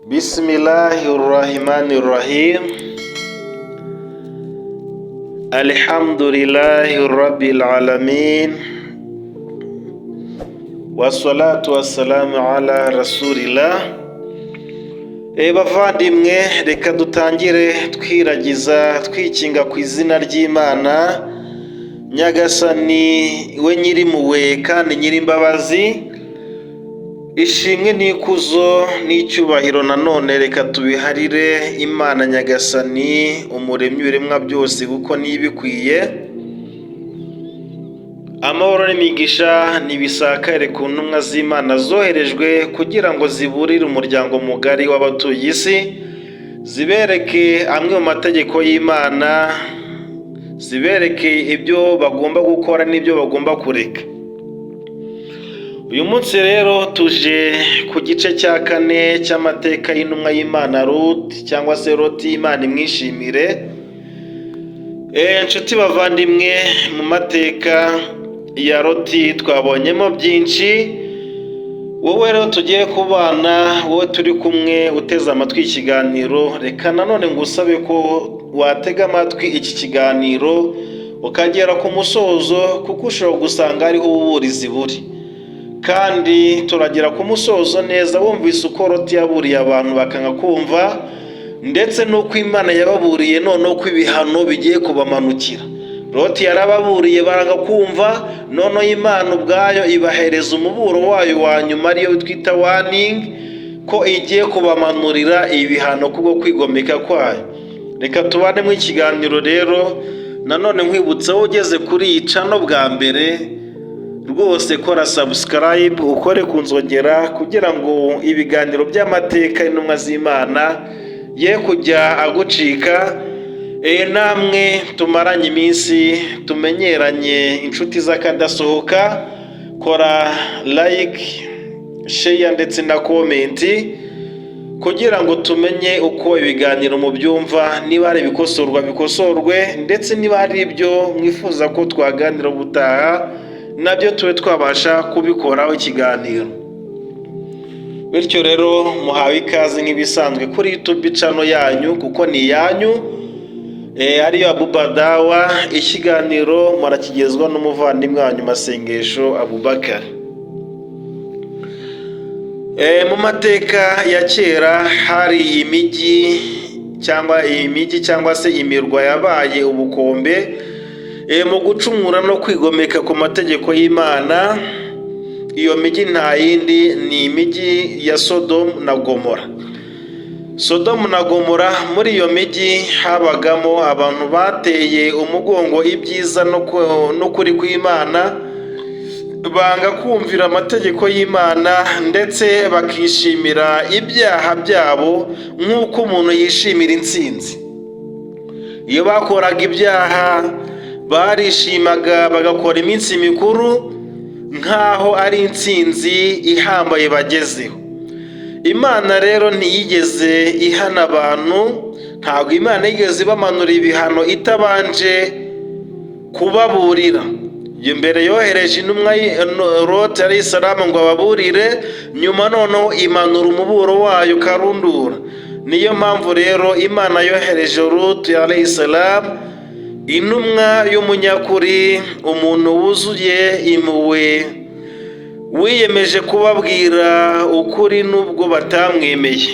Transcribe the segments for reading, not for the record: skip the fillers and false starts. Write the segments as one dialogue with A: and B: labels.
A: Bismillahirrahmanirrahim. Alhamdulillahi rabbil alamin. Wassalatu wassalamu ala rasulillah. Bavandimwe, reka dutangire twiragiza twikinga ku izina ry'Imana Nyagasani, we nyirimpuhwe kandi nyirimbabazi. Ishimwe n'ikuzo n'icyubahiro nanone reka tubiharire Imana Nyagasani, umuremyi w'ibiremwa byose, kuko niyo ibikwiye. Amahoro n'imigisha nibisakare ku ntumwa z'Imana zoherejwe kugira ngo ziburire umuryango mugari w'abatuye isi, zibereke amwe mu mategeko y'Imana, zibereke ibyo bagomba gukora n'ibyo bagomba kureka. Uyu munsi rero tuje ku gice cya 4 cy'amateka y'intumwa y'Imana Ruth, cyangwa se Loti, Imana imwishimire. Inshuti bavandimwe, mu mateka ya Loti twabonyemo byinshi. Wowe rero tugiye kubana, wowe turi kumwe uteze amatwi ikiganiro, reka nanone ngusabe ko watega amatwi iki kiganiro ukagera ku musozo, kuko ushobora gusanga ariho uburizi buri. Kandi turagera ku musozo neza wumvise uko Loti yaburiye abantu bakanga kumva, ndetse n'uko Imana yababuriye noneho ko ibihano bigiye kubamanukira. Loti yarababuriye baranga kumva, noneho Imana ubwayo ibahereza umuburo wayo wa nyuma, ariyo twita warning, ko igiye kubamanurira ibihano kubwo kwigomeka kwayo. Reka tubane mu ikiganiro rero. Nanone nkwibutsa wowe ugeze kuri iyi channel bwa mbere, rwose kora subscribe, ukore ku nzogera, kugira ngo ibiganiro by'amateka y'intumwa z'Imana ye kujya agucika. Namwe tumaranye iminsi tumenyeranye, inshuti z'akadasohoka, kora like, share ndetse na comment, kugira ngo tumenye uko ibiganiro mu byumva, niba hari ibikosorwa bikosorwe, ndetse niba hari ibyo mwifuza ko twaganira ubutaha nabyo tube twabasha kubikoraho ikiganiro. Bityo rero muhawe ikaze nk'ibisanzwe kuri YouTube channel yanyu, kuko ni yanyu, ariyo Abubadawa. Ikiganiro murakigezwa n'umuvandimwe wanyu Masengesho Abubakar. Mu mateka ya kera hari imijyi cyangwa se imirwa yabaye ubukombe mu gucumura no kwigomeka ku mategeko y'Imana. Iyo mijyi nta yindi ni imijyi ya Sodomu na Gomora. Sodomu na Gomora, muri iyo mijyi habagamo abantu bateye umugongo ibyiza n'ukuri kw'Imana, banga kumvira amategeko y'Imana, ndetse bakishimira ibyaha byabo nk'uko umuntu yishimira intsinzi. Iyo bakoraga ibyaha barishimaga, bagakora iminsi mikuru nk'aho ari intsinzi ihambaye bagezeho. Imana rero ntiyigeze ihana abantu, ntabwo Imana yigeze ibamanura ibihano itabanje kubaburira. Mbere yohereje intumwa Loti alayhi salamu ngo ababurire, nyuma noneho imanura umuburo wayo karundura. Niyo mpamvu rero Imana yohereje Loti alayhi salamu, intumwa y'umunyakuri, umuntu wuzuye impuhwe, wiyemeje kubabwira ukuri nubwo batamwemeye.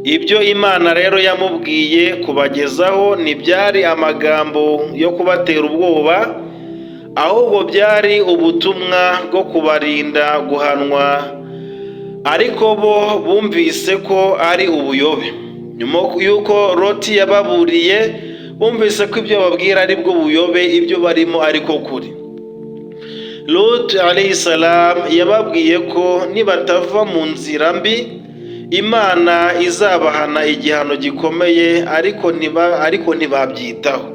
A: Ibyo Imana rero yamubwiye kubagezaho ntibyari amagambo yo kubatera ubwoba, ahubwo byari ubutumwa bwo kubarinda guhanwa. Ariko bo bumvise ko ari ubuyobe. Nyuma y'uko Loti yababuriye, bumvise ko ibyo babwira ari bwo buyobe, ibyo barimo ariko kuri. Loti alayhi salam yababwiye ko nibatava mu nzira mbi, Imana izabahana igihano gikomeye, ariko ntibabyitaho.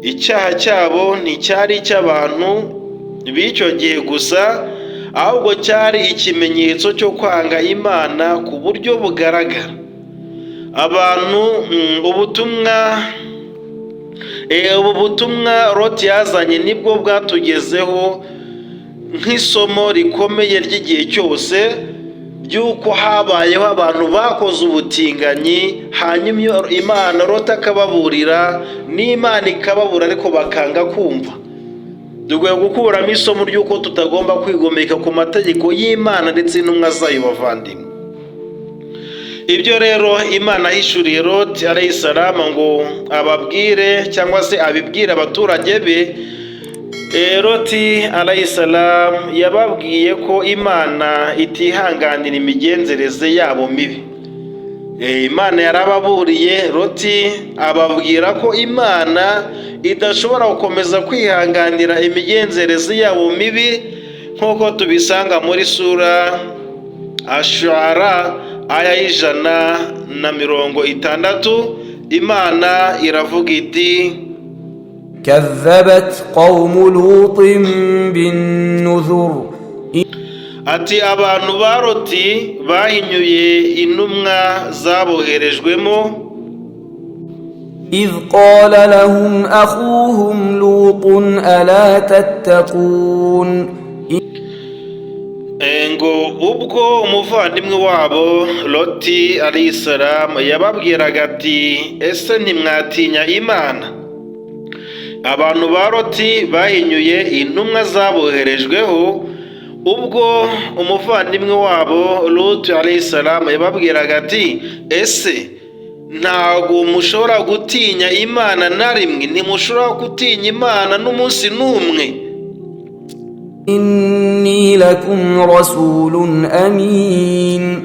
A: Icyaha cyabo nticyari icy'abantu b'icyo gihe gusa, ahubwo cyari ikimenyetso cyo kwanga Imana ku buryo bugaragara. Ubu butumwa Loti yazanye nibwo bwatugezeho nk'isomo rikomeye ry'igihe cyose, by'uko habayeho abantu bakoze ubutinganyi, hanyuma Imana Loti akababurira, n'Imana ikababura ariko bakanga kumva. Dukwiye gukuramo isomo ry'uko tutagomba kwigomeka ku mategeko y'Imana ndetse n'intumwa zayo bavandimwe. Ibyo rero Imana yahishuriye Loti alayhi salama ngo ababwire cyangwa se abibwire abaturage be. Loti alayhi salam yababwiye ko Imana itihanganira imigenzereze yabo mibi. Imana yarababuriye, Loti ababwira ko Imana idashobora gukomeza kwihanganira imigenzereze yabo mibi, nk'uko tubisanga muri sura Ash-Shu'ara aya y'160. Imana iravuga iti:
B: كذبت قوم لوط بالنذر.
A: ati abantu ba Loti bahinyuye intumwa zaboherejwemo.
B: إذ قال لهم أخوهم لوط ألا تتقون.
A: ngo ubwo umuvandimwe wabo Loti alayhi salam yababwiraga ati ese ntimwatinya Imana. Abantu ba Loti bahinyuye intumwa zaboherejweho ubwo umuvandimwe wabo Loti alayhi salam yababwiraga ati ese ntago mushobora gutinya Imana na rimwe? Ntimushobora gutinya Imana n'umunsi n'umwe?
B: إني لكم رسول أمين.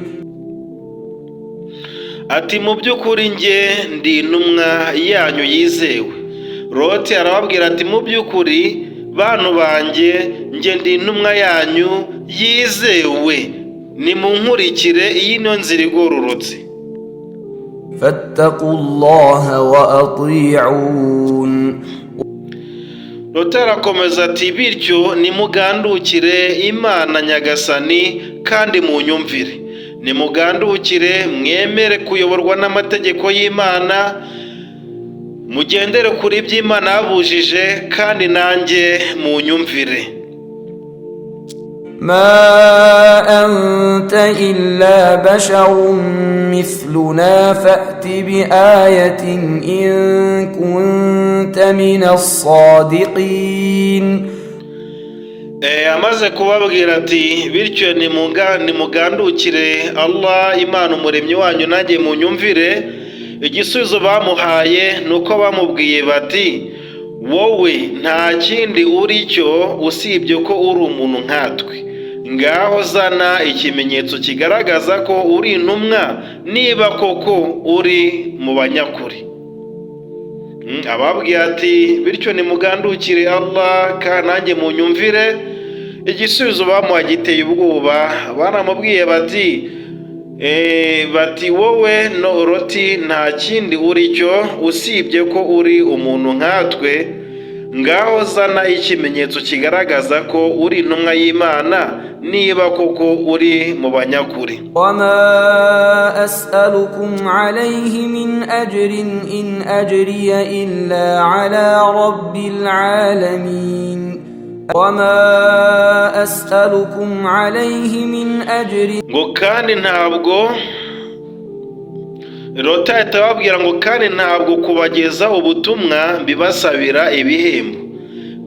A: ati mu by'ukuri njye ndi intumwa yanyu yizewe. Loti arababwira ati mu by'ukuri bantu banjye, njye ndi intumwa yanyu yizewe, nimunkurikire, iyi niyo nzira igororotse.
B: فاتقوا الله وأطيعون.
A: Loti arakomeza ati bityo nimugandukire Imana Nyagasani kandi munyumvire. Nimugandukire mwemere kuyoborwa n'amategeko y'Imana, mugendere kuri ibyo Imana yabujije kandi nanjye munyumvire.
B: ما أنت إلا بشر مثلنا فأت بآية إن كنت من الصادقين.
A: Amaze kubabwira ati bityo nimugandukire Allah Imana umuremyi wanyu nanjye munyumvire. Igisubizo bamuhaye nuko bamubwiye bati wowe nta kindi uri cyo usibye ko uri umuntu nkatwe. Ngaho zana ikimenyetso kigaragaza ko uri intumwa, niba koko uri mu banyakuri. Ababwiye ati bityo nimugandukire Allah kandi nanjye munyumvire. Igisubizo bamuha giteye ubwoba. Baramubwiye bati wowe no Loti nta kindi uri cyo usibye ko uri umuntu nkatwe. Ngaho zana ikimenyetso kigaragaza ko uri intumwa y'Imana, niba koko uri mu banyakuri.
B: وما أسألكم عليه من أجر إن أجري إلا على رب العالمين. وما أسألكم عليه من أجر.
A: ngo kandi ntabwo Loti ahita ababwira ngo kandi ntabwo kubageza ubutumwa mbibasabira ibihembo.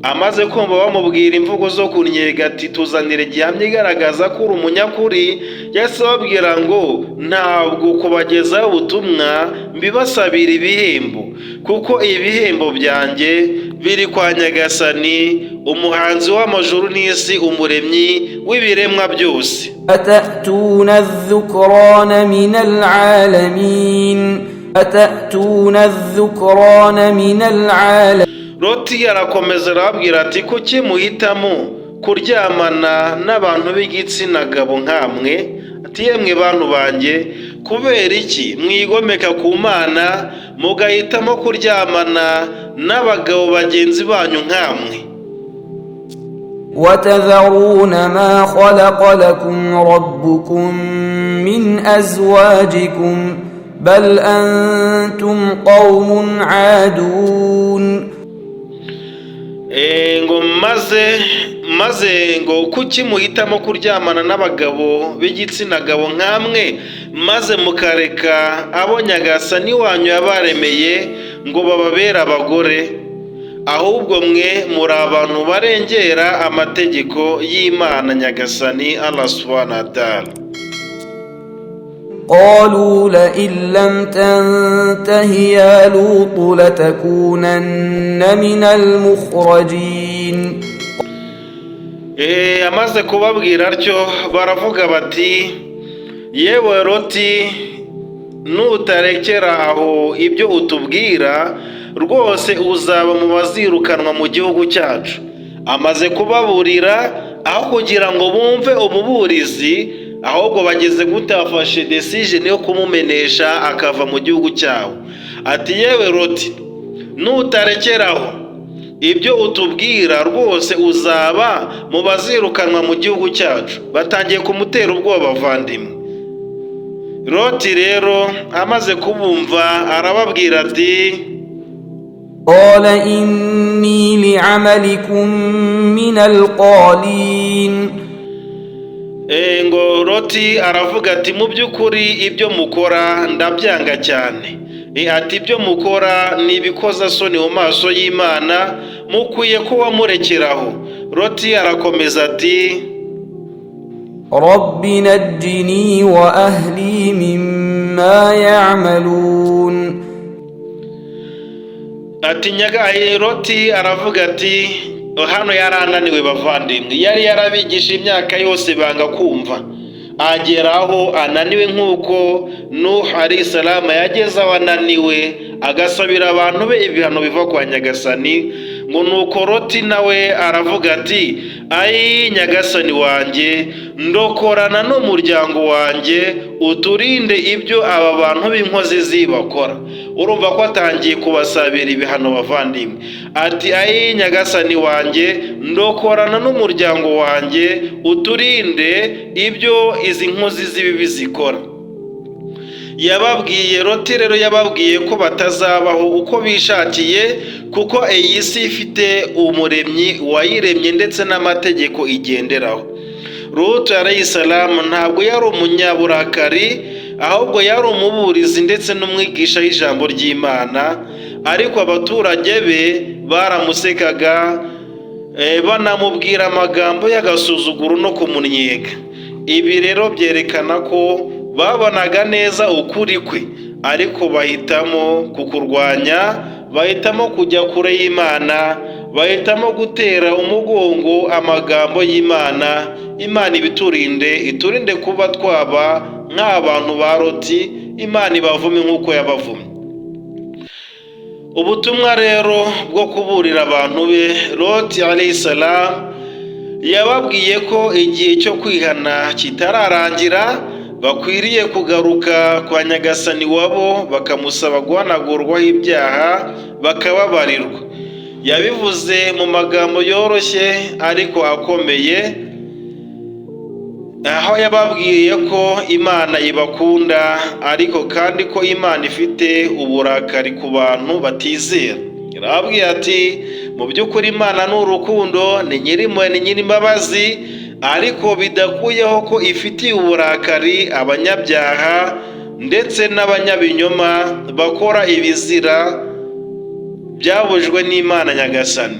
A: Amaze kumva bamubwira imvugo zo kunyega ati tuzanire igihamya igaragaza ko uri umunyakuri, yahise ababwira ngo ntabwo kubagezaho ubutumwa mbibasabira ibihembo, kuko ibihembo byanjye biri kwa Nyagasani, umuhanzi w'amajuru n'isi, umuremyi w'ibiremwa byose.
B: أتأتون الذكران من العالمين. أتأتون الذكران من العالمين.
A: Loti arakomeza arababwira ati kuki muhitamo kuryamana n'abantu b'igitsina gabo nkamwe? Ati yemwe bantu banjye, kubera iki mwigomeka ku Mana mugahitamo kuryamana n'abagabo bagenzi banyu nkamwe?
B: وتذرون ما خلق لكم ربكم من أزواجكم بل أنتم قوم عادون.
A: ngo maze maze ngo kuki muhitamo kuryamana n'abagabo b'igitsina gabo nk'amwe maze mukareka abo Nyagasani wanyu yabaremeye ngo bababere abagore? Ahubwo mwe muri abantu barengera amategeko y'Imana Nyagasani Allah subhanahu wa ta'ala.
B: قالوا لئن لم تنته يا لوط لتكونن من المخرجين.
A: Amaze kubabwira atyo baravuga bati, yewe Loti, nutarekera aho ibyo utubwira rwose uzaba mu bazirukanwa mu gihugu cyacu. Amaze kubaburira, aho kugira ngo bumve umuburizi, ahubwo bageze gutafashe decision yo kumumenesha akava mu gihugu cyawo. Ati, yewe Loti, nutarekeraho ibyo utubwira rwose uzaba mu bazirukanwa mu gihugu cyacu. Batangiye kumutera ubwoba bavandimwe. Loti rero amaze kubumva arababwira ati,
B: قال إني لعملكم من القالين.
A: ngo Loti aravuga ati, mu by'ukuri ibyo mukora ndabyanga cyane. Ati, ibyo mukora ni ibikozasoni mu maso y'Imana, mukwiye kuba murekeraho. Loti arakomeza ati,
B: رب نجني وأهلي مما يعملون.
A: ati Loti aravuga ati, hano yarananiwe bavandimwe. Yari yarabigisha imyaka yose banga kumva, ageraho ananiwe nk'uko Nuh alayhi salama yageze aho ananiwe agasabira abantu be ibihano biva kwa Nyagasani. ngo nuko Loti nawe aravuga ati, ayi Nyagasani wanjye, ndokorana n'umuryango wanjye uturinde ibyo aba bantu b'inkozi zibakora. Urumva ko atangiye kubasabira ibihano bavandimwe. Ati, ayi Nyagasani wanjye, ndokorana n'umuryango wanjye uturinde ibyo izi nkozi z'ibibi zikora. Yababwiye Loti rero yababwiye ko batazabaho uko bishakiye, kuko iyi si ifite umuremyi wayiremye ndetse n'amategeko igenderaho. Loti alayhi salamu ntabwo yari umunyaburakari, ahubwo yari umuburizi ndetse n'umwigisha w'ijambo ry'Imana, ariko abaturage be baramusekaga banamubwira amagambo y'agasuzuguro no kumunnyega. Ibi rero byerekana ko babonaga neza ukuri kwe, ariko bahitamo kukurwanya, bahitamo kujya kure y'Imana, bahitamo gutera umugongo amagambo y'Imana. Imana iturinde kuba twaba nk'abantu ba Loti, Imana ibavume nk'uko yabavumye. Ubutumwa rero bwo kuburira abantu be, Loti alayhi salam yababwiye ko igihe cyo kwihana kitararangira, bakwiriye kugaruka kwa Nyagasani wabo bakamusaba guhanagurwaho ibyaha bakababarirwa. Yabivuze mu magambo yoroshye ariko akomeye, aho yababwiye ko Imana ibakunda, ariko kandi ko Imana ifite uburakari ku bantu batizera. Yarababwiye ati, mu by'ukuri Imana ni urukundo, ni nyirimpuhwe, ni nyirimbabazi, ariko bidakuyeho ko ifitiye uburakari abanyabyaha ndetse n'abanyabinyoma bakora ibizira byabujwe n'Imana Nyagasani.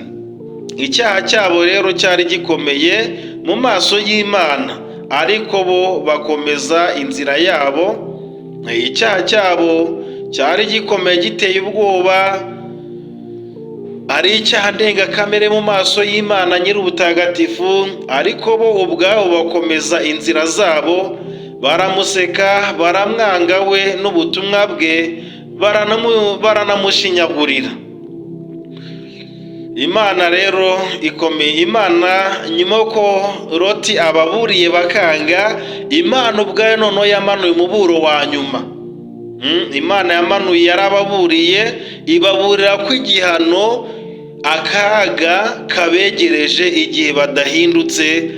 A: Icyaha cyabo rero cyari gikomeye mu maso y'Imana, ariko bo bakomeza inzira yabo. Icyaha cyabo cyari gikomeye giteye ubwoba, ari icyaha ndengakamere mu maso y'Imana nyir'ubutagatifu, ariko bo ubwabo bakomeza inzira zabo, baramuseka, baramwanga we n'ubutumwa bwe, baranamushinyagurira. Imana rero Imana nyuma ko Loti ababuriye bakanga, Imana ubwayo noneho yamanuye umuburo wa nyuma. Imana yamanuye, yarababuriye, ibaburira ko igihano, akaga kabegereje igihe badahindutse,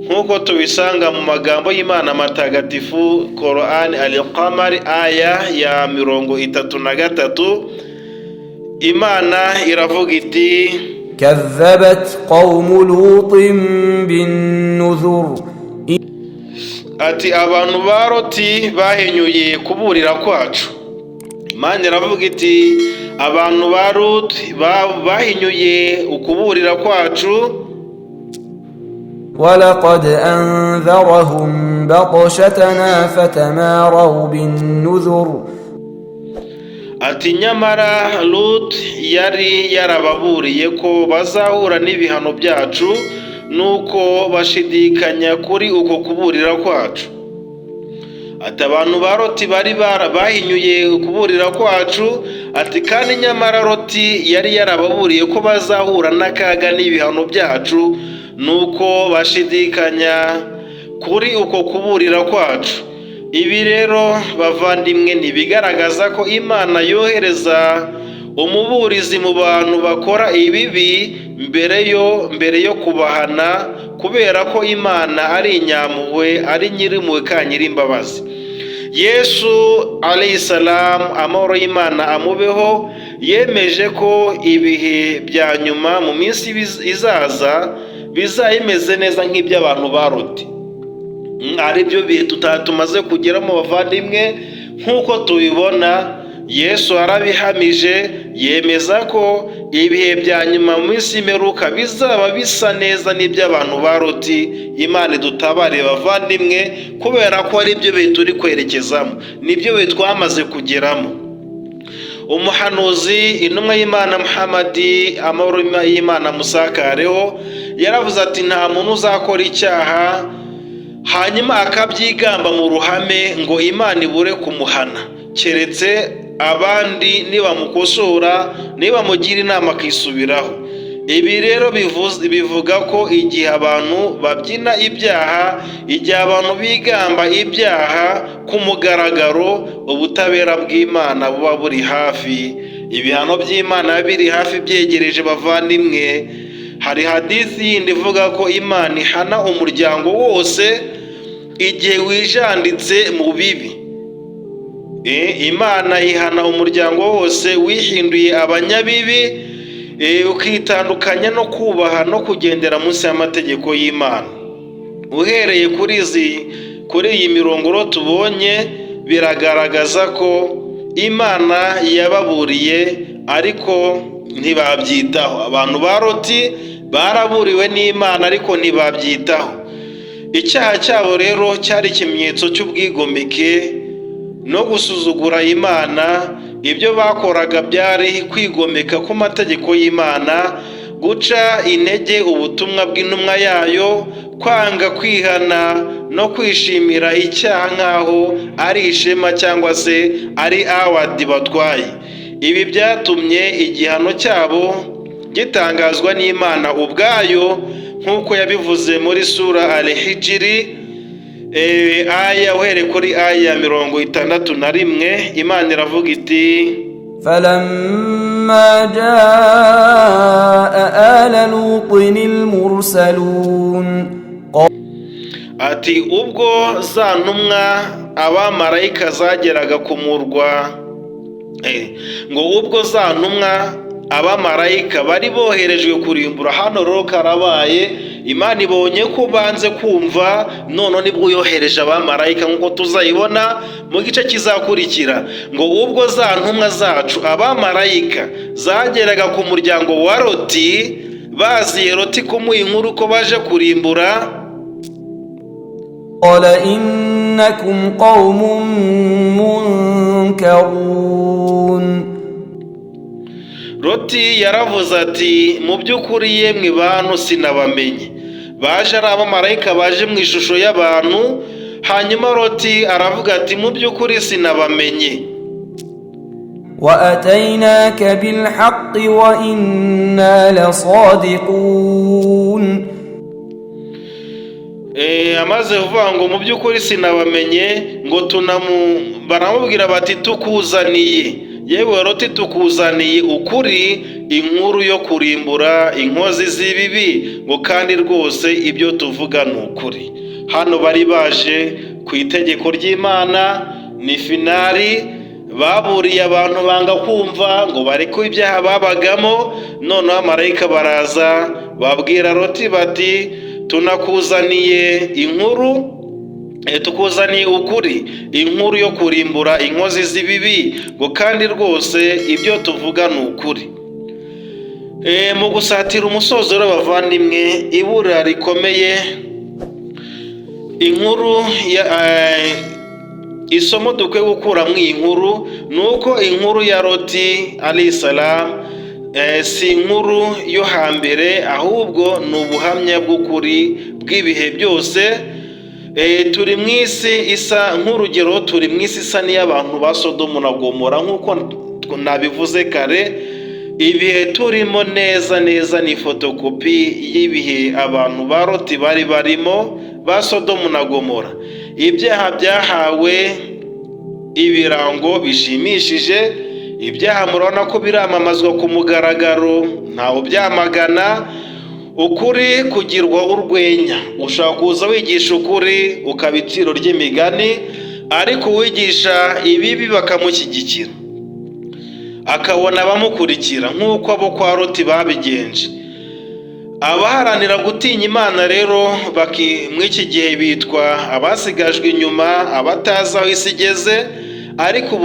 A: nk'uko tubisanga mu magambo y'Imana matagatifu, Quran al-Qamar aya ya 33. Imana iravuga iti,
B: كذبت قوم لوط بالنذر
A: ati abantu ba Loti bahinyuye kuburira kwacu. Imana iravuga iti abantu ba Loti bahinyuye ukuburira kwacu.
B: ولقد أنذرهم بطشتنا فتماروا بالنذر
A: ati nyamara Lut yari yarababuriye ko bazahura n'ibihano byacu nuko bashidikanya kuri uko kuburira kwacu. Ati abantu ba Loti bari bahinyuye kuburira kwacu, ati kandi nyamara Loti yari yarababuriye ko bazahura n'akaga n'ibihano byacu nuko bashidikanya kuri uko kuburira kwacu. Ibi rero bavandimwe ntibigaragaza ko Imana yohereza umuburizi mu bantu bakora ibibi mbere yo kubahana, kubera ko Imana ari inyampuhwe, ari nyirimpuhwe kandi nyirimbabazi. Yesu alayhi salam, amahoro y'Imana amubeho, yemeje ko ibihe bya nyuma mu minsi izaza bizaba bimeze neza nk'iby'abantu ba Loti. Ari byo bihe tumaze kugeramo bavandimwe. Nk'uko tubibona, Yesu arabihamije, yemeza ko ibihe bya nyuma mu minsi y'imperuka bizaba bisa neza n'iby'abantu ba Loti. Imana idutabare bavandimwe, kubera ko ari byo bihe turi kwerekezamo, nibyo bihe twamaze kugeramo. Umuhanuzi, intumwa y'Imana Muhamadi, amahoro y'Imana musakareho, yaravuze ati nta muntu uzakora icyaha hanyuma akabyigamba mu ruhame ngo Imana ibure kumuhana, keretse abandi nibamukosora, nibamugira inama akisubiraho. Ibi rero bivuga ko igihe abantu babyina ibyaha, igihe abantu bigamba ibyaha ku mugaragaro, ubutabera bw'Imana buba buri hafi, ibihano by'Imana biri hafi byegereje bavandimwe. Hari hadithi yindi ivuga ko Imana ihana umuryango wose igihe wijanditse mu bibi. Imana ihana umuryango wose wihinduye abanyabibi, ukitandukanya no kubaha no kugendera munsi y'amategeko y'Imana. Uhereye kuri iyi mirongo tubonye, biragaragaza ko Imana yababuriye ariko ntibabyitaho. Abantu ba Loti baraburiwe n'Imana ariko ntibabyitaho. Icyaha cyabo rero cyari ikimenyetso cy'ubwigomeke no gusuzugura Imana. Ibyo bakoraga byari kwigomeka ku mategeko y'Imana, guca intege ubutumwa bw'intumwa yayo, kwanga kwihana no kwishimira icyaha nk'aho ari ishema cyangwa se ari awadi batwaye. Ibi byatumye igihano cyabo gitangazwa n'Imana ubwayo, nk'uko yabivuze muri sura Al-Hijri, uhereye kuri aya 61. Imana iravuga iti
B: فلما جاء آل لوط المرسلون
A: ati ubwo za ntumwa abamarayika zageraga ku murwa, ngo ubwo za ntumwa abamarayika bari boherejwe kurimbura. Hano rero karabaye, Imana ibonye ko banze kumva, none nibwo yohereje abamarayika, nk'uko tuzayibona mu gice kizakurikira. Ngo ubwo za ntumwa zacu abamarayika zageraga ku muryango wa Loti, baziye Loti kumuha inkuru ko baje kurimbura,
B: قال إنكم قوم منكرون.
A: Loti yaravuze ati mu by'ukuri yemwe bantu sinabamenye. Baje ari abamarayika baje mu ishusho y'abantu. Hanyuma Loti aravuga ati mu by'ukuri sinabamenye.
B: وأتيناك بالحق وإنا لصادقون.
A: Amaze kuvuga ngo mu by'ukuri sinabamenye, ngo baramubwira bati tukuzaniye, yewe Loti tukuzaniye ukuri, inkuru yo kurimbura inkozi z'ibibi, ngo kandi rwose ibyo tuvuga ni ukuri. Hano bari baje ku itegeko ry'Imana, ni finali, baburiye abantu banga kumva ngo bareke ibyaha babagamo. Noneho abamarayika baraza babwira Loti bati tunakuzaniye inkuru, tukuzaniye ukuri, inkuru yo kurimbura inkozi z'ibibi, ngo kandi rwose ibyo tuvuga ni ukuri. Mu gusatira umusozo w'abavandimwe, ibura rikomeye, inkuru isomo dukwiye gukura mu iyi nkuru ni uko inkuru ya Loti alayhi salam si inkuru yo hambere, ahubwo ni ubuhamya bw'ukuri bw'ibihe byose. Turi mu isi isa nk'urugero, turi mu isi isa n'iy'abantu ba Sodomu na Gomora, nk'uko nabivuze kare. Ibihe turimo neza ni fotokopi y'ibihe abantu ba Loti bari barimo, ba Sodomu na Gomora. Ibyaha byahawe ibirango bishimishije, ibyaha murabona ko biramamazwa ku mugaragaro, ntawe byamagana. Ukuri kugirwa urwenya, ushobora kuza wigisha ukuri ukaba iciro ry'imigani, ariko uwigisha ibibi bakamushyigikira, akabona abamukurikira nk'uko abo kwa Loti babigenje. Abaharanira gutinya Imana rero muri iki gihe bitwa abasigajwe inyuma, abatazi aho isi igeze, ariko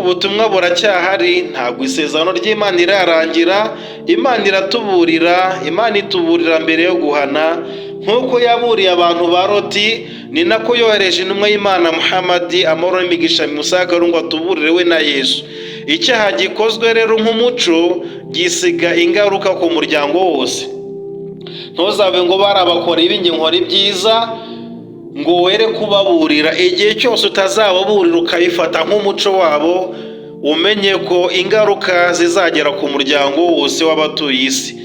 A: ubutumwa buracyahari. Ntabwo isezerano ry'Imana irarangira. Imana iratuburira, Imana ituburira mbere yo guhana. Nk'uko yaburiye abantu ba Loti, ni nako yohereje intumwa y'Imana Muhamadi, amahoro n'imigisha bimusagaho, ngo atuburire we na Yesu. Icyaha gikozwe rero nk'umuco gisiga ingaruka ku muryango wose. Ntuzabe ngo barabakora ibingi nkora ibyiza ngo were kubaburira. Igihe cyose utazababurira ukabifata nk'umuco wabo, umenye ko ingaruka zizagera ku muryango wose w'abatuye isi.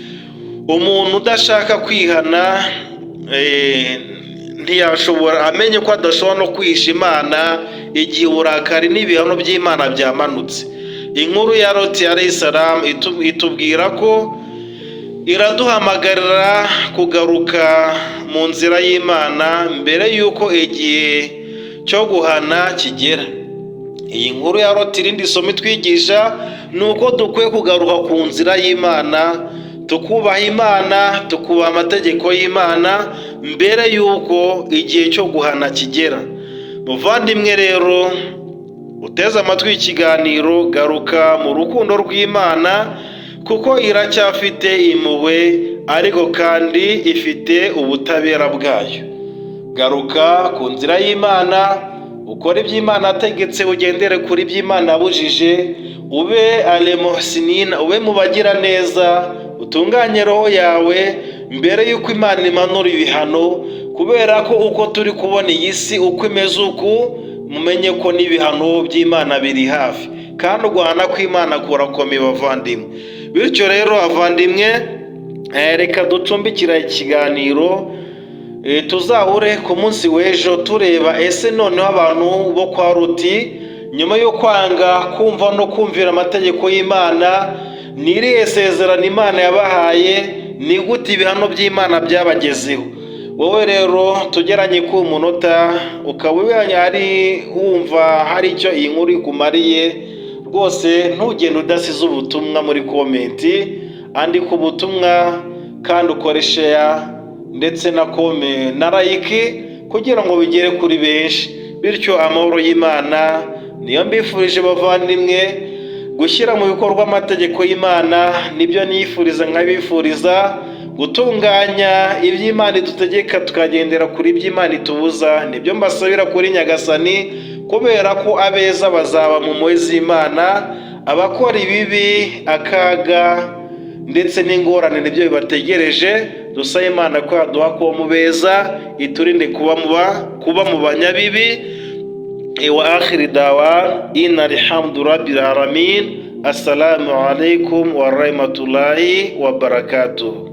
A: Umuntu udashaka kwihana ntiyashobora, amenye ko adashobora no kwihisha Imana igihe uburakari n'ibihano by'Imana byamanutse. Inkuru ya Loti alayhi salam itubwira ko iraduhamagarira kugaruka mu nzira y'Imana mbere y'uko igihe cyo guhana kigera. Iyi nkuru ya Loti, irindi somo itwigisha ni uko dukwiye kugaruka ku nzira y'Imana, tukubaha Imana, tukubaha amategeko y'Imana mbere y'uko igihe cyo guhana kigera. Muvandimwe rero uteze amatwi ikiganiro, garuka mu rukundo rw'Imana, kuko iracyafite impuhwe, ariko kandi ifite ubutabera bwayo. Garuka ku nzira y'Imana, ukore iby'Imana ategetse, ugendere kuri iby'Imana abujije, ube al-muhsinin, ube mu bagira neza, utunganye roho yawe mbere y'uko Imana imanura ibihano, kubera ko uko turi kubona iyi si uko imeze uku, mumenye ko n'ibihano by'Imana biri hafi, kandi uguhana kw'Imana kurakomeye bavandimwe. Bityo rero abavandimwe, reka ducumbikira ikiganiro, tuzahure ku munsi w'ejo tureba ese noneho abantu bo kwa Loti nyuma yo kwanga kumva no kumvira amategeko y'Imana, ni irihe sezerano Imana yabahaye, ni gute ibihano by'Imana byabagezeho. Wowe rero tugeranye ku munota, ukaba wumva hari icyo iyi nkuru ikumariye, rwose ntugende udasize ubutumwa muri komenti. Andika ubutumwa kandi ukore share ndetse na like, kugira ngo bigere kuri benshi. Bityo amahoro y'Imana niyo mbifurije bavandimwe. Gushyira mu bikorwa amategeko y'Imana nibyo nifuriza, nkabifuriza gutunganya iby'Imana idutegeka, tukagendera kuri iby'Imana itubuza. Nibyo mbasabira kuri Nyagasani, kubera ko abeza bazaba mu mpuhwe z'Imana, abakora ibibi, akaga ndetse n'ingorane nibyo bibategereje. Dusaba Imana ko yaduha kuba mu beza, iturinde kuba mu banyabibi. Wa akhiri dawa inna alhamdu rabbil alamin. Assalamu alaikum wa rahmatullahi wa barakatuh.